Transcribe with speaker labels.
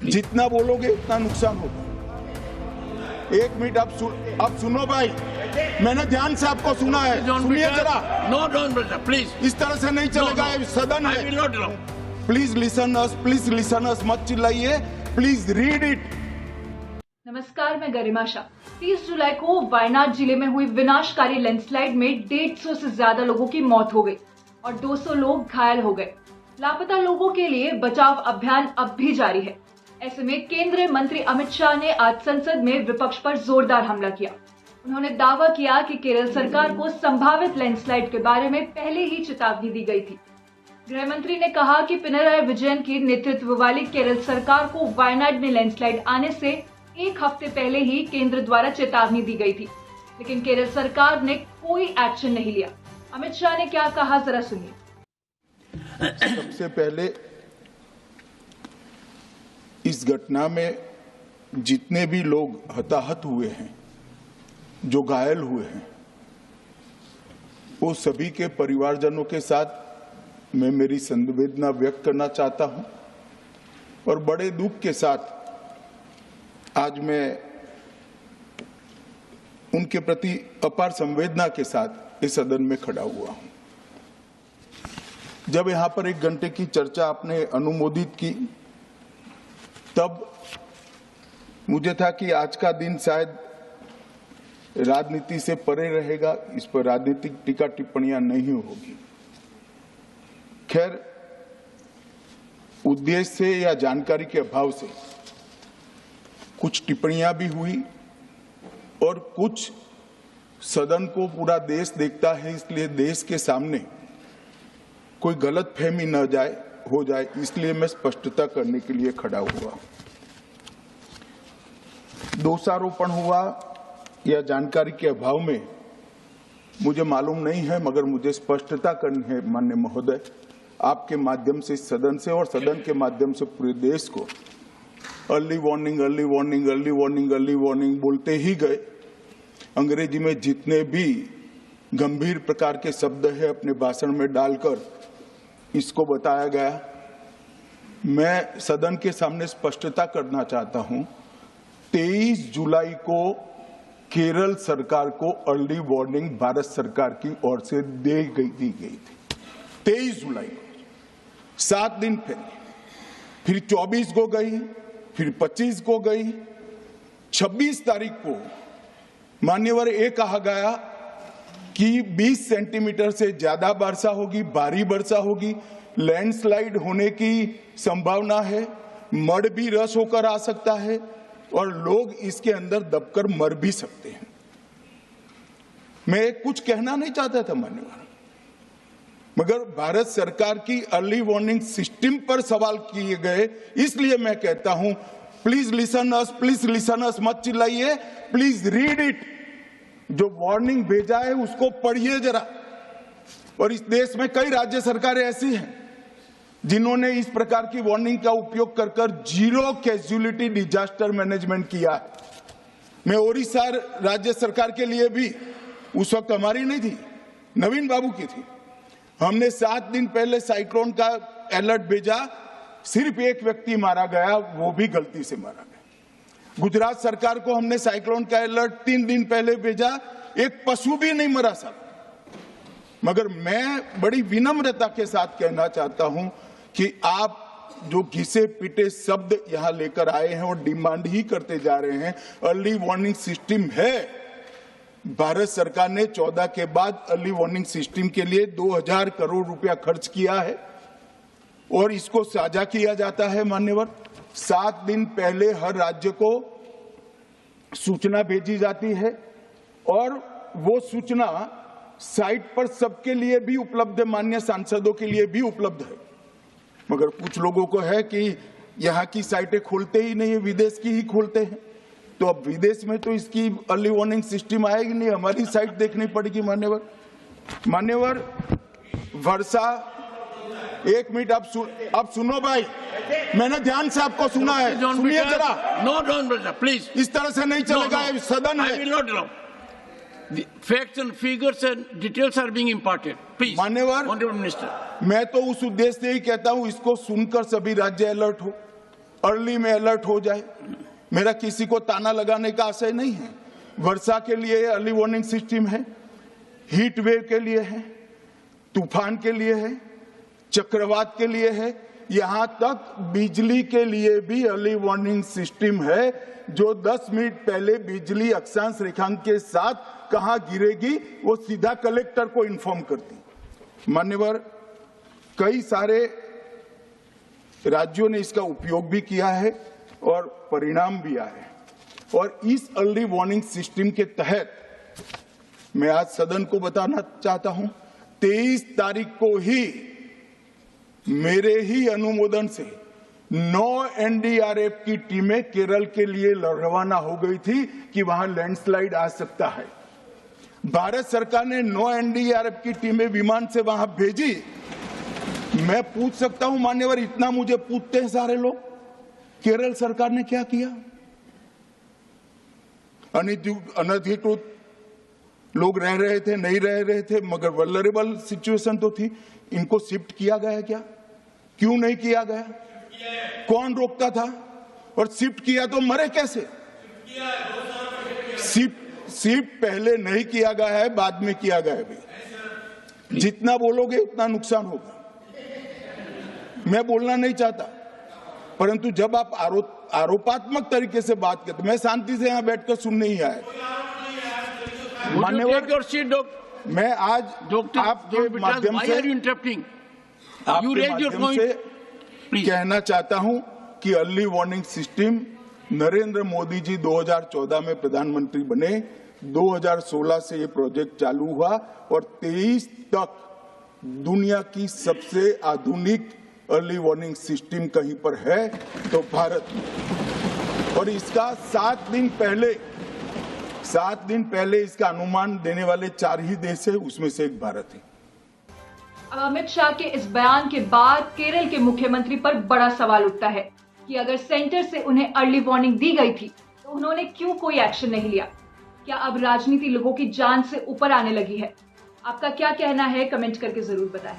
Speaker 1: जितना बोलोगे उतना नुकसान होगा। एक मिनट आप सुनो भाई, मैंने ध्यान से आपको सुना है, सुनिए जरा।
Speaker 2: No don't brother, please.
Speaker 1: इस तरह से नहीं चलेगा, ये सदन
Speaker 2: I will not allow.
Speaker 1: Please listen us, मत चिल्लाइए, प्लीज रीड इट।
Speaker 3: नमस्कार, मैं गरिमा शाह। 30 जुलाई को वायनाड जिले में हुई विनाशकारी लैंडस्लाइड में 150 से ज्यादा लोगों की मौत हो गई और 200 लोग घायल हो गए। लापता लोगों के लिए बचाव अभियान अब भी जारी है। ऐसे में केंद्रीय मंत्री अमित शाह ने आज संसद में विपक्ष पर जोरदार हमला किया। उन्होंने दावा किया कि केरल सरकार को संभावित लैंडस्लाइड के बारे में पहले ही चेतावनी दी गई थी। गृह मंत्री ने कहा कि पिनराई विजयन की नेतृत्व वाली केरल सरकार को वायनाड में लैंडस्लाइड आने से एक हफ्ते पहले ही केंद्र द्वारा चेतावनी दी गई थी, लेकिन केरल सरकार ने कोई एक्शन नहीं लिया। अमित शाह ने क्या कहा, जरा सुनिए।
Speaker 1: सबसे पहले इस घटना में जितने भी लोग हताहत हुए हैं, जो घायल हुए हैं, वो सभी के परिवारजनों के साथ मैं मेरी संवेदना व्यक्त करना चाहता हूं और बड़े दुख के साथ आज मैं उनके प्रति अपार संवेदना के साथ इस सदन में खड़ा हुआ हूं। जब यहां पर 1 घंटे की चर्चा आपने अनुमोदित की, तब मुझे था कि आज का दिन शायद राजनीति से परे रहेगा, इस पर राजनीतिक टीका टिप्पणियां नहीं होगी। खैर, उद्देश्य से या जानकारी के अभाव से कुछ टिप्पणियां भी हुई और कुछ सदन को पूरा देश देखता है, इसलिए देश के सामने कोई गलतफहमी न हो जाए, इसलिए मैं स्पष्टता करने के लिए खड़ा हुआ। दोषारोपण हुआ या जानकारी के अभाव में मुझे मालूम नहीं है, मगर मुझे स्पष्टता करनी है माननीय महोदय, आपके माध्यम से, सदन से और सदन के माध्यम से पूरे देश को। Early warning early warning early warning early warning बोलते ही गए। अंग्रेजी में जितने भी गंभीर प्रकार के शब्द है अपने भाषण में डालकर इसको बताया गया। मैं सदन के सामने स्पष्टता करना चाहता हूं, 23 जुलाई को केरल सरकार को अर्ली वार्निंग भारत सरकार की ओर से दी गई थी। 23 जुलाई को, 7 दिन पहले, फिर 24 को गई, फिर 25 को गई, 26 तारीख को मान्यवर ये कहा गया कि 20 सेंटीमीटर से ज्यादा वर्षा होगी, भारी वर्षा होगी, लैंडस्लाइड होने की संभावना है, मड भी रस होकर आ सकता है और लोग इसके अंदर दबकर मर भी सकते हैं। मैं कुछ कहना नहीं चाहता था मान्यवर, मगर भारत सरकार की अर्ली वार्निंग सिस्टम पर सवाल किए गए, इसलिए मैं कहता हूं प्लीज लिसन अस, मत चिल्लाइए, प्लीज रीड इट। जो वार्निंग भेजा है उसको पढ़िए जरा। और इस देश में कई राज्य सरकारें ऐसी हैं जिन्होंने इस प्रकार की वार्निंग का उपयोग कर कर जीरो कैजुअलिटी डिजास्टर मैनेजमेंट किया है। मैं ओडिशा राज्य सरकार के लिए भी, उस वक्त हमारी नहीं थी, नवीन बाबू की थी, हमने 7 दिन पहले साइक्लोन का अलर्ट भेजा, सिर्फ एक व्यक्ति मारा गया, वो भी गलती से मारा गया। गुजरात सरकार को हमने साइक्लोन का अलर्ट 3 दिन पहले भेजा, एक पशु भी नहीं मरा साहब। मगर मैं बड़ी विनम्रता के साथ कहना चाहता हूं कि आप जो घिसे पिटे शब्द यहां लेकर आए हैं और डिमांड ही करते जा रहे हैं, अर्ली वार्निंग सिस्टम है। भारत सरकार ने 14 के बाद अर्ली वार्निंग सिस्टम के लिए 2000 करोड़ रुपया खर्च किया है और इसको साझा किया जाता है मान्यवर। 7 दिन पहले हर राज्य को सूचना भेजी जाती है और वो सूचना साइट पर सबके लिए भी उपलब्ध है, माननीय सांसदों के लिए भी उपलब्ध है। मगर कुछ लोगों को है कि यहाँ की साइटें खोलते ही नहीं है, विदेश की ही खोलते हैं। तो अब विदेश में तो इसकी अर्ली वार्निंग सिस्टम आएगी नहीं, हमारी साइट देखनी पड़ेगी मान्यवर। वर्षा, एक मिनट आप सुनो भाई, मैंने ध्यान से आपको सुना है, सुनिए जरा।
Speaker 2: No don't brother, please.
Speaker 1: इस तरह से नहीं चलेगा, ये सदन है।
Speaker 2: I will not allow. The facts and figures and details are being imparted. Please,
Speaker 1: मान्यवर,
Speaker 2: Honorable Minister.
Speaker 1: मैं तो उस उद्देश्य से ही कहता हूं इसको सुनकर सभी राज्य अलर्ट हो, अर्ली में अलर्ट हो जाए। मेरा किसी को ताना लगाने का आशय नहीं है। वर्षा के लिए अर्ली वार्निंग सिस्टम है, हीट वेव के लिए है, तूफान के लिए है, चक्रवात के लिए है, यहां तक बिजली के लिए भी अर्ली वार्निंग सिस्टम है, जो 10 मिनट पहले बिजली अक्षांश रेखांक के साथ कहां गिरेगी वो सीधा कलेक्टर को इन्फॉर्म करती। मान्यवर, कई सारे राज्यों ने इसका उपयोग भी किया है और परिणाम भी आए। और इस अर्ली वार्निंग सिस्टम के तहत मैं आज सदन को बताना चाहता हूं, 23 तारीख को ही मेरे ही अनुमोदन से 9 एनडीआरएफ की टीमें केरल के लिए रवाना हो गई थी कि वहां लैंडस्लाइड आ सकता है। भारत सरकार ने 9 एनडीआरएफ की टीमें विमान से वहां भेजी। मैं पूछ सकता हूं मान्यवर, इतना मुझे पूछते हैं सारे लोग, केरल सरकार ने क्या किया? अनधिकृत लोग रह रहे थे, नहीं रह रहे थे, मगर वल्नरेबल सिचुएशन तो थी। इनको शिफ्ट किया गया क्या? क्यों नहीं किया गया? कौन रोकता था? और शिफ्ट किया तो मरे कैसे? शिफ्ट पहले नहीं किया गया है, बाद में किया गया है। जितना बोलोगे उतना नुकसान होगा। मैं बोलना नहीं चाहता, परंतु जब आप आरोपात्मक तरीके से बात करते, मैं शांति से यहां बैठकर सुनने ही आया। मान्यवर, मैं आज आपके माध्यम से कहना चाहता हूं कि early warning system Narendra Modi ji 2014 में प्रधानमंत्री बने, 2016 से ये प्रोजेक्ट चालू हुआ और 23 तक दुनिया की सबसे आधुनिक अर्ली वार्निंग सिस्टम कहीं पर है तो भारत में। और इसका 7 दिन पहले इसका अनुमान देने वाले 4 ही देश है, उसमें से एक भारत है।
Speaker 3: अमित शाह के इस बयान के बाद केरल के मुख्यमंत्री पर बड़ा सवाल उठता है कि अगर सेंटर से उन्हें अर्ली वार्निंग दी गई थी तो उन्होंने क्यों कोई एक्शन नहीं लिया? क्या अब राजनीति लोगों की जान से ऊपर आने लगी है? आपका क्या कहना है, कमेंट करके जरूर बताएं।